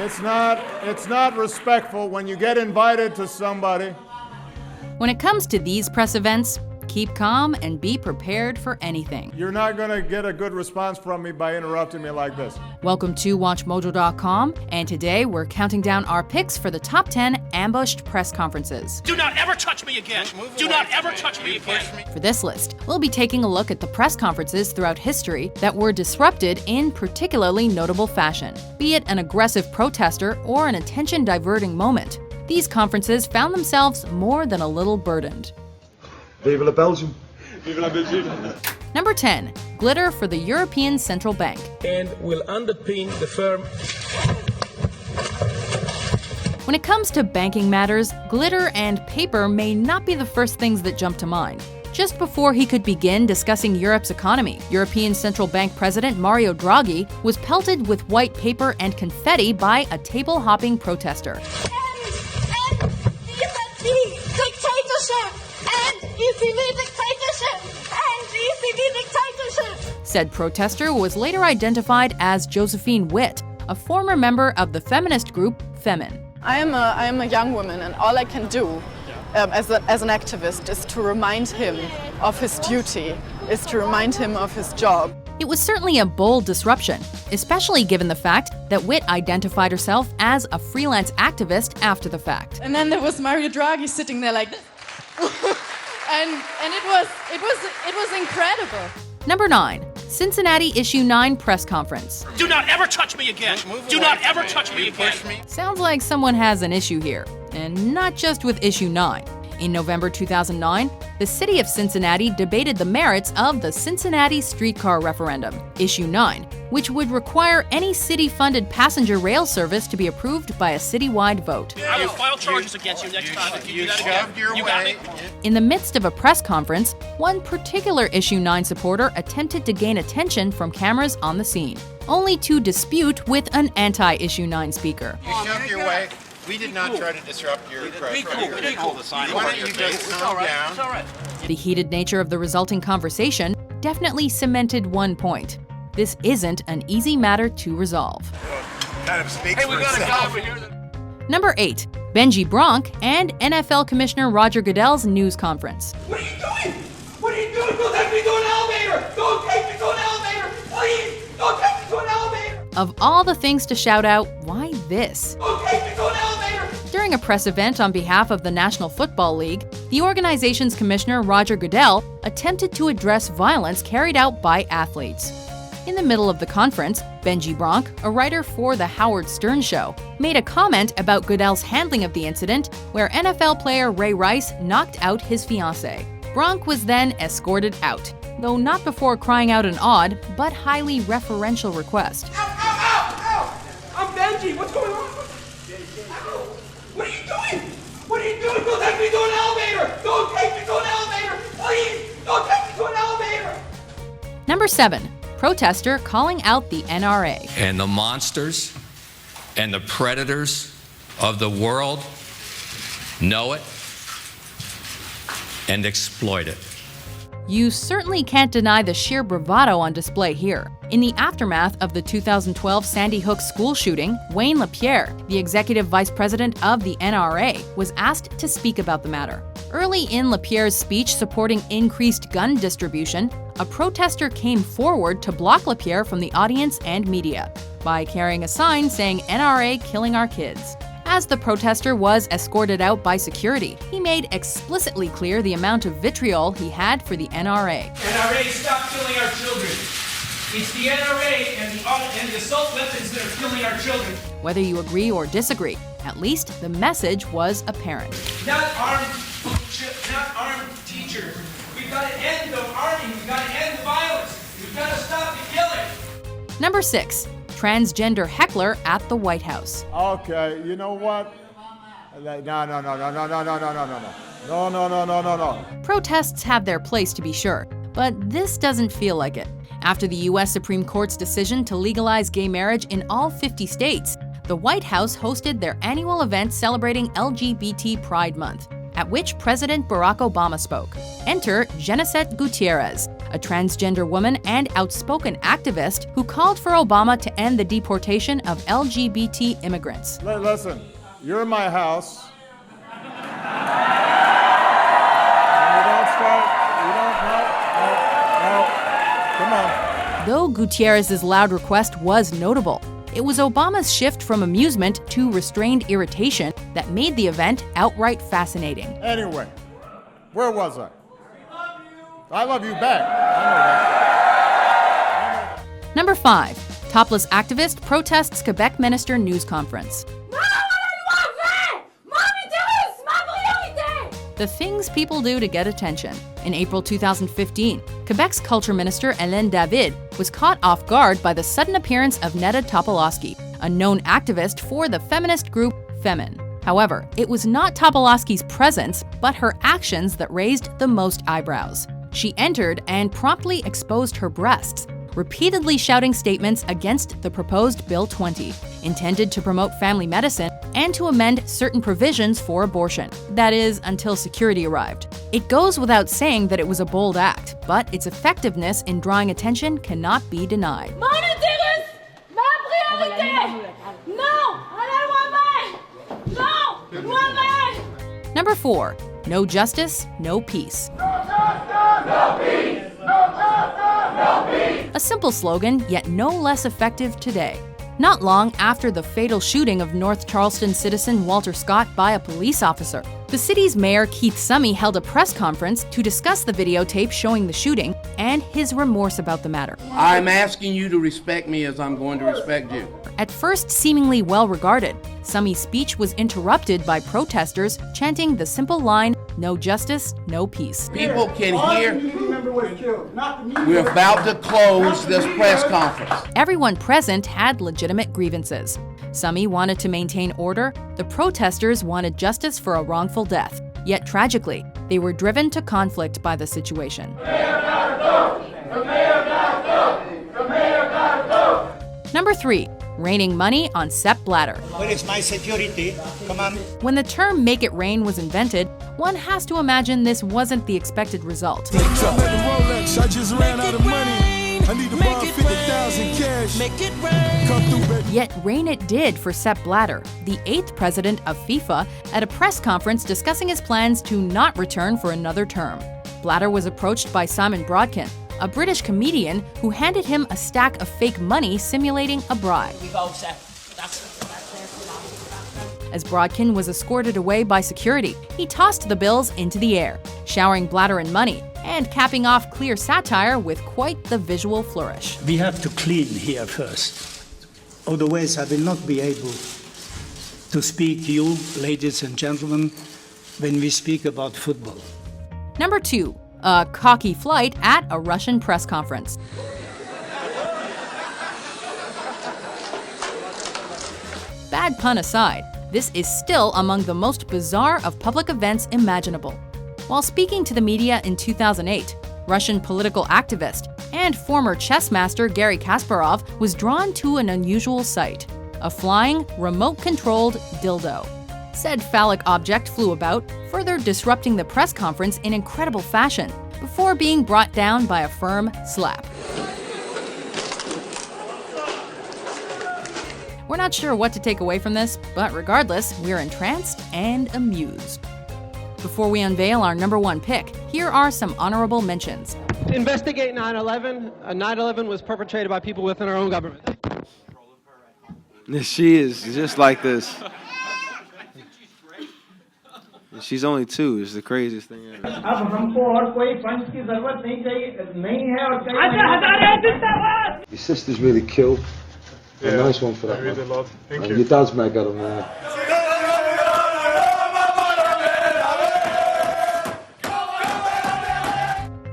It's not respectful when you get invited to somebody. When it comes to these press events, keep calm and be prepared for anything. You're not going to get a good response from me by interrupting me like this. Welcome to WatchMojo.com, and today we're counting down our picks for the top 10 ambushed press conferences. Do not ever touch me again! Do not ever touch me again! For this list, we'll be taking a look at the press conferences throughout history that were disrupted in particularly notable fashion, be it an aggressive protester or an attention-diverting moment. These conferences found themselves more than a little burdened. Vive la Belgium. Vive la Belgium. Number 10. Glitter for the European Central Bank. And will underpin the firm. When it comes to banking matters, glitter and paper may not be the first things that jump to mind. Just before he could begin discussing Europe's economy, European Central Bank President Mario Draghi was pelted with white paper and confetti by a table-hopping protester. Said protester was later identified as Josephine Witt, a former member of the feminist group Femin. I am a young woman, and all I can do as an activist is to remind him of his duty, is to remind him of his job. It was certainly a bold disruption, especially given the fact that Witt identified herself as a freelance activist after the fact. And then there was Mario Draghi sitting there like this. and it was incredible. Number 9. Cincinnati Issue 9 press conference. Do not ever touch me again! Do not ever touch me again! Sounds like someone has an issue here, and not just with Issue 9. In November 2009, the city of Cincinnati debated the merits of the Cincinnati streetcar referendum, Issue 9, which would require any city-funded passenger rail service to be approved by a citywide vote. I will file charges against you next time if you do that again. You got me? In the midst of a press conference, one particular Issue 9 supporter attempted to gain attention from cameras on the scene, only to dispute with an anti-Issue 9 speaker. You shoved your way. We did not try to disrupt your press. Be cool. The sign. Why don't you just calm down? It's all right. The heated nature of the resulting conversation definitely cemented one point. This isn't an easy matter to resolve. Kind of speaks Hey, we for got a guy itself. over here. Number 8. Benjy Bronk and NFL Commissioner Roger Goodell's news conference. What are you doing? What are you doing? Don't take me to an elevator! Don't take me to an elevator! Please! Don't take me to an elevator! Of all the things to shout out, why this? Don't take me to an elevator! During a press event on behalf of the National Football League, the organization's commissioner, Roger Goodell, attempted to address violence carried out by athletes. In the middle of the conference, Benjy Bronk, a writer for The Howard Stern Show, made a comment about Goodell's handling of the incident where NFL player Ray Rice knocked out his fiancée. Bronk was then escorted out, though not before crying out an odd but highly referential request. Ow! Ow! Ow! I'm Benjy! What's going on? Ow! What are you doing? What are you doing? Don't take me to an elevator! Don't take me to an elevator! Please! Don't take me to an elevator! Number 7. Protester calling out the NRA. And the monsters and the predators of the world know it and exploit it. You certainly can't deny the sheer bravado on display here. In the aftermath of the 2012 Sandy Hook school shooting, Wayne LaPierre, the executive vice president of the NRA, was asked to speak about the matter. Early in LaPierre's speech supporting increased gun distribution, a protester came forward to block LaPierre from the audience and media by carrying a sign saying NRA killing our kids. As the protester was escorted out by security, he made explicitly clear the amount of vitriol he had for the NRA. NRA, stop killing our children. It's the NRA and the assault weapons that are killing our children. Whether you agree or disagree, at least the message was apparent. Not armed teachers. We've got to end the arming. We've got to end the violence. We've got to stop the killing. Number 6. Transgender heckler at the White House. Okay, you know what? No. Protests have their place to be sure, but this doesn't feel like it. After the U.S. Supreme Court's decision to legalize gay marriage in all 50 states, the White House hosted their annual event celebrating LGBT Pride Month, at which President Barack Obama spoke. Enter Genesette Gutierrez, a transgender woman and outspoken activist who called for Obama to end the deportation of LGBT immigrants. Listen, you're in my house. Come on. Though Gutierrez's loud request was notable, it was Obama's shift from amusement to restrained irritation that made the event outright fascinating. Anyway, where was I? I love you back. I know that. Number 5. Topless activist protests Quebec minister news conference. The things people do to get attention. In April 2015, Quebec's culture minister Hélène David was caught off guard by the sudden appearance of Neda Topolowski, a known activist for the feminist group Femin. However, it was not Topolowski's presence, but her actions that raised the most eyebrows. She entered and promptly exposed her breasts, repeatedly shouting statements against the proposed Bill 20, intended to promote family medicine and to amend certain provisions for abortion. That is, until security arrived. It goes without saying that it was a bold act, but its effectiveness in drawing attention cannot be denied. Mon utérus, ma priorité. Non, à la loi-mère. Non, loi-mère. Number 4. No justice, no peace. No peace! No justice! No peace! A simple slogan, yet no less effective today. Not long after the fatal shooting of North Charleston citizen Walter Scott by a police officer, the city's mayor Keith Summy held a press conference to discuss the videotape showing the shooting and his remorse about the matter. I'm asking you to respect me as I'm going to respect you. At first seemingly well-regarded, Summy's speech was interrupted by protesters chanting the simple line, "No justice, no peace." People can hear. We're about to close this press conference. Everyone present had legitimate grievances. Summy wanted to maintain order, the protesters wanted justice for a wrongful death. Yet tragically, they were driven to conflict by the situation. Number 3. Raining money on Sepp Blatter. Where is my security? Come on. When the term "make it rain" was invented, one has to imagine this wasn't the expected result. I just ran out of money. I need to borrow 50,000 cash. Make it rain. Come through, baby. Yet rain it did for Sepp Blatter, the 8th president of FIFA, at a press conference discussing his plans to not return for another term. Blatter was approached by Simon Brodkin, a British comedian who handed him a stack of fake money simulating a bribe. As Brodkin was escorted away by security, he tossed the bills into the air, showering Blatter in money and capping off clear satire with quite the visual flourish. We have to clean here first. Otherwise, I will not be able to speak to you, ladies and gentlemen, when we speak about football. Number 2. A cocky flight at a Russian press conference. Bad pun aside, this is still among the most bizarre of public events imaginable. While speaking to the media in 2008, Russian political activist and former chess master Garry Kasparov was drawn to an unusual sight: a flying, remote-controlled dildo. Said phallic object flew about, further disrupting the press conference in incredible fashion, before being brought down by a firm slap. We're not sure what to take away from this, but regardless, we're entranced and amused. Before we unveil our number 1 pick, here are some honorable mentions. Investigate 9/11. 9/11 was perpetrated by people within our own government. She is just like this. She's only 2. It's the craziest thing ever. Your sister's really cool. A nice one for that. Really love. Thank and you. Your dad's made got him there.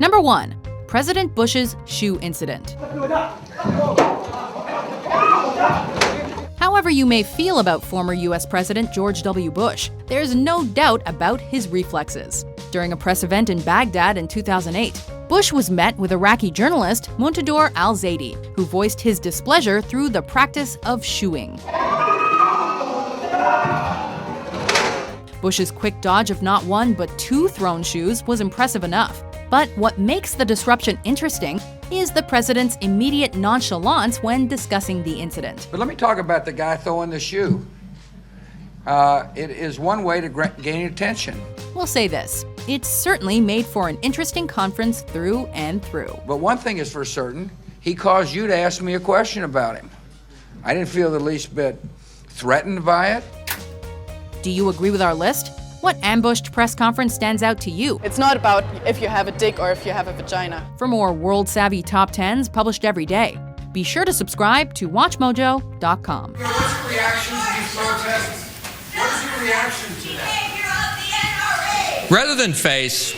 Number 1. President Bush's shoe incident. However you may feel about former U.S. President George W. Bush, there's no doubt about his reflexes. During a press event in Baghdad in 2008, Bush was met with Iraqi journalist Muntador al-Zaidi, who voiced his displeasure through the practice of shoeing. Bush's quick dodge of not 1 but 2 thrown shoes was impressive enough. But what makes the disruption interesting is the president's immediate nonchalance when discussing the incident. But let me talk about the guy throwing the shoe. It is one way to gain attention. We'll say this, it's certainly made for an interesting conference through and through. But one thing is for certain, he caused you to ask me a question about him. I didn't feel the least bit threatened by it. Do you agree with our list? What ambushed press conference stands out to you? It's not about if you have a dick or if you have a vagina. For more world-savvy top 10s published every day, be sure to subscribe to WatchMojo.com. What's your reaction to these protests? What is your reaction to that? Rather than face